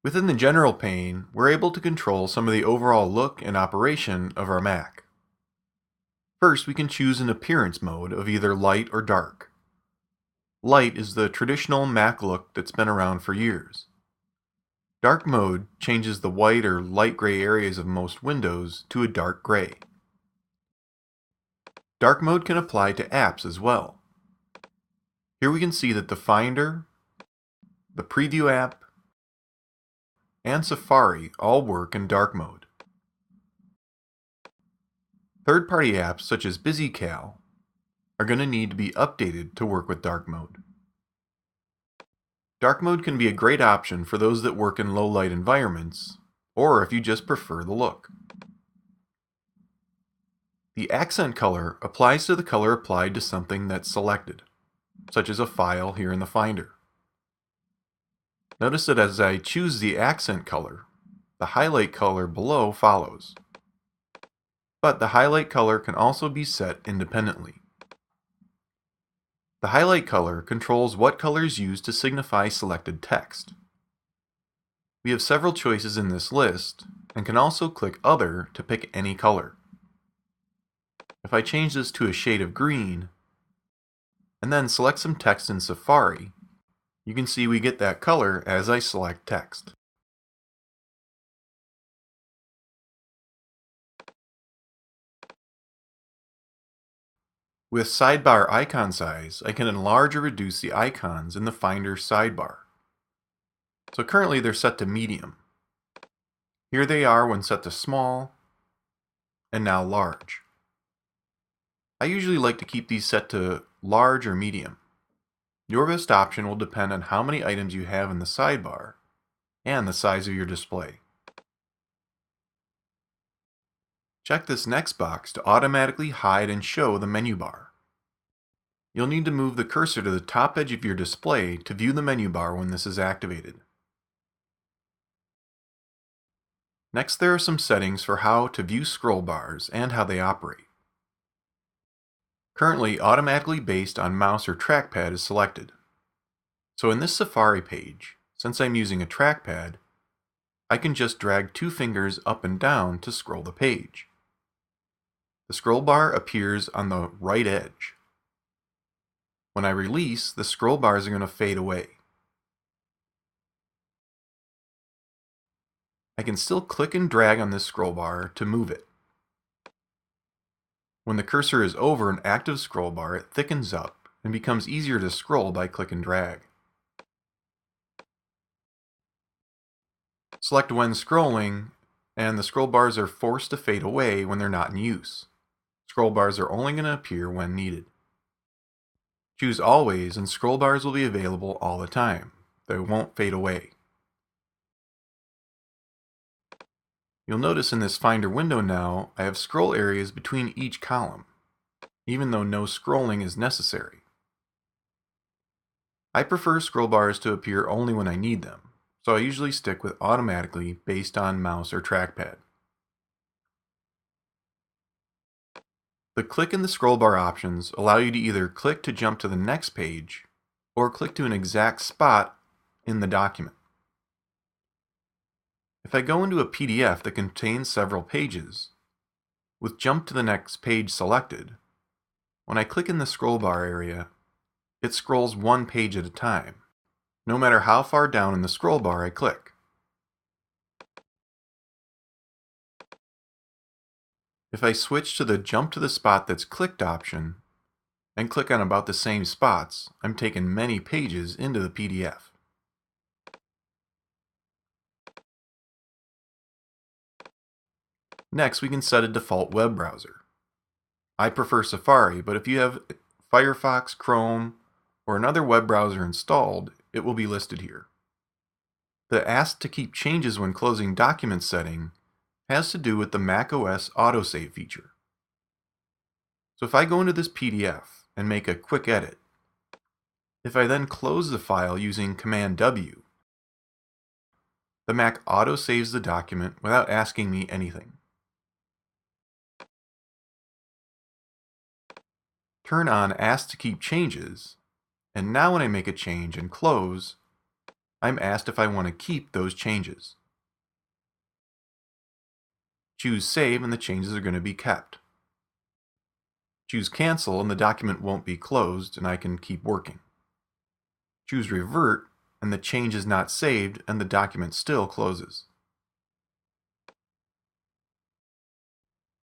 Within the General Pane, we're able to control some of the overall look and operation of our Mac. First, we can choose an appearance mode of either light or dark. Light is the traditional Mac look that's been around for years. Dark mode changes the white or light gray areas of most windows to a dark gray. Dark mode can apply to apps as well. Here we can see that the Finder, the Preview app, and Safari all work in dark mode. Third-party apps such as BusyCal are going to need to be updated to work with dark mode. Dark mode can be a great option for those that work in low-light environments, or if you just prefer the look. The accent color applies to the color applied to something that's selected, such as a file here in the Finder. Notice that as I choose the accent color, the highlight color below follows. But the highlight color can also be set independently. The highlight color controls what color is used to signify selected text. We have several choices in this list, and can also click Other to pick any color. If I change this to a shade of green, and then select some text in Safari, you can see we get that color as I select text. With Sidebar icon size, I can enlarge or reduce the icons in the Finder sidebar. So currently they're set to medium. Here they are when set to small, and now large. I usually like to keep these set to large or medium. Your best option will depend on how many items you have in the sidebar and the size of your display. Check this next box to automatically hide and show the menu bar. You'll need to move the cursor to the top edge of your display to view the menu bar when this is activated. Next, there are some settings for how to view scroll bars and how they operate. Currently, automatically based on mouse or trackpad is selected. So in this Safari page, since I'm using a trackpad, I can just drag two fingers up and down to scroll the page. The scroll bar appears on the right edge. When I release, the scroll bars are going to fade away. I can still click and drag on this scroll bar to move it. When the cursor is over an active scroll bar, it thickens up and becomes easier to scroll by click and drag. Select when scrolling, and the scroll bars are forced to fade away when they're not in use. Scroll bars are only going to appear when needed. Choose Always and scroll bars will be available all the time. They won't fade away. You'll notice in this Finder window now, I have scroll areas between each column, even though no scrolling is necessary. I prefer scroll bars to appear only when I need them, so I usually stick with automatically based on mouse or trackpad. The click and the scroll bar options allow you to either click to jump to the next page or click to an exact spot in the document. If I go into a PDF that contains several pages, with jump to the next page selected, when I click in the scroll bar area, it scrolls one page at a time, no matter how far down in the scroll bar I click. If I switch to the jump to the spot that's clicked option, and click on about the same spots, I'm taken many pages into the PDF. Next, we can set a default web browser. I prefer Safari, but if you have Firefox, Chrome, or another web browser installed, it will be listed here. The Ask to Keep Changes when Closing Document setting has to do with the macOS Autosave feature. So if I go into this PDF and make a quick edit, if I then close the file using Command W, the Mac auto-saves the document without asking me anything. Turn on Ask to Keep Changes, and now when I make a change and close, I'm asked if I want to keep those changes. Choose Save and the changes are going to be kept. Choose Cancel and the document won't be closed and I can keep working. Choose Revert and the change is not saved and the document still closes.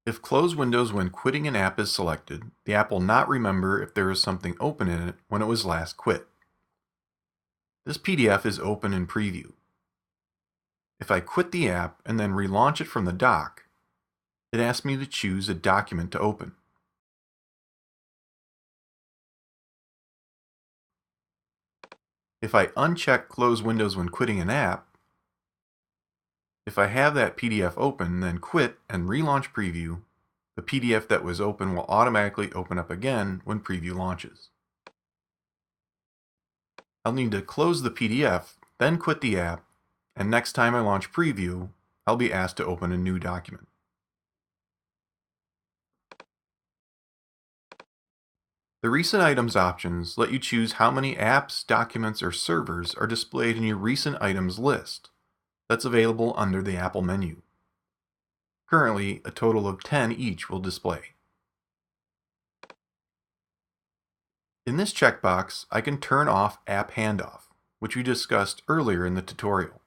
If Close Windows when quitting an app is selected, the app will not remember if there is something open in it when it was last quit. This PDF is open in preview. If I quit the app and then relaunch it from the dock, it asks me to choose a document to open. If I uncheck Close Windows when quitting an app, if I have that PDF open, then quit and relaunch preview, the PDF that was open will automatically open up again when preview launches. I'll need to close the PDF, then quit the app, and next time I launch preview, I'll be asked to open a new document. The Recent Items options let you choose how many apps, documents, or servers are displayed in your Recent Items list that's available under the Apple menu. Currently, a total of 10 each will display. In this checkbox, I can turn off App Handoff, which we discussed earlier in the tutorial.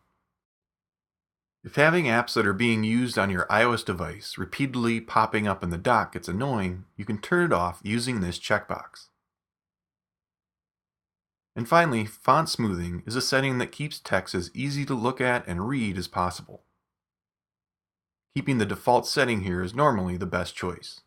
If having apps that are being used on your iOS device repeatedly popping up in the dock gets annoying, you can turn it off using this checkbox. And finally, font smoothing is a setting that keeps text as easy to look at and read as possible. Keeping the default setting here is normally the best choice.